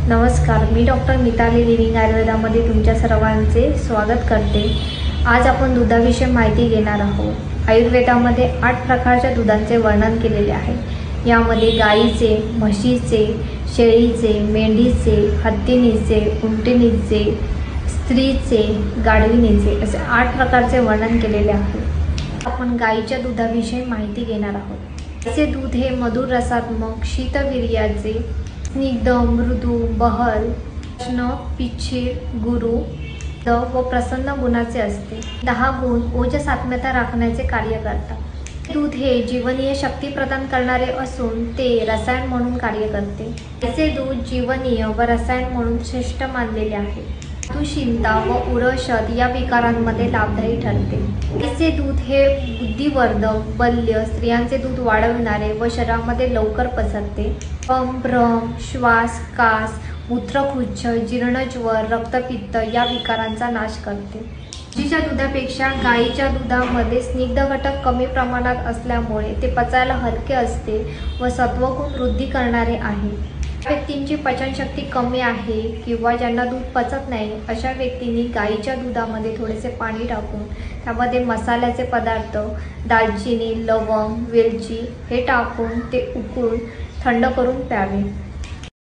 नमस्कार, मी doctor Mithali living आयुर्वेदामध्ये तुमच्या सर्वांचे स्वागत करते। आज आपण दुधाविषयी माहिती घेणार आहोत। आयुर्वेदामध्ये 8 प्रकारच्या दुधांचे वर्णन केलेले आहे। यामध्ये गाईचे, म्हशीचे, शेळीचे, मेंढीचे, हत्तीणीचे, उंटिणीचे, स्त्रीचे, गाढविणीचे असे 8 प्रकारचे वर्णन केलेले आहे। आपण गाईच्या दुधाविषयी माहिती घेणार आहोत। गाईचे दूध हे मधुर रसात्मक, शीतवीर्याचे, स्निग्ध, मृदू, बहल, उष्ण, पिच्छीर, गुरू व प्रसन्न गुणाचे असते। 10 गुण ओजसात्म्यता राखण्याचे कार्य करतात। दूध हे जीवनीय शक्ती प्रदान करणारे असून ते रसायन म्हणून कार्य करते। गाईचे दूध जीवनीय व रसायन म्हणून श्रेष्ठ मानलेले आहे। धातुशीलता व उरशत या विकारांमध्ये लाभदायी ठरते। गाईचे दूध हे बुद्धिवर्धक, बल्य, स्त्रियांचे दूध वाढविणारे व शरीरामध्ये लवकर पसरते। भ्रम, श्वास, कास, मूत्रकुच्छ, जीर्णज्वर, रक्तपित्त या विकारांचा नाश करते। म्हशीच्या दुधापेक्षा गाईच्या दुधामध्ये स्निग्ध घटक कमी प्रमाणात असल्यामुळे ते पचायला हलके असते व सत्वगुण वृद्धी करणारे आहे। व्यक्तींची पचनशक्ती कमी आहे किंवा ज्यांना दूध पचत नाही अशा व्यक्तींनी गाईच्या दुधामध्ये थोडेसे पाणी टाकून त्यामध्ये मसाल्याचे पदार्थ, दालचिनी, लवंग, वेलची हे टाकून ते उकळून थंड करून प्यावे।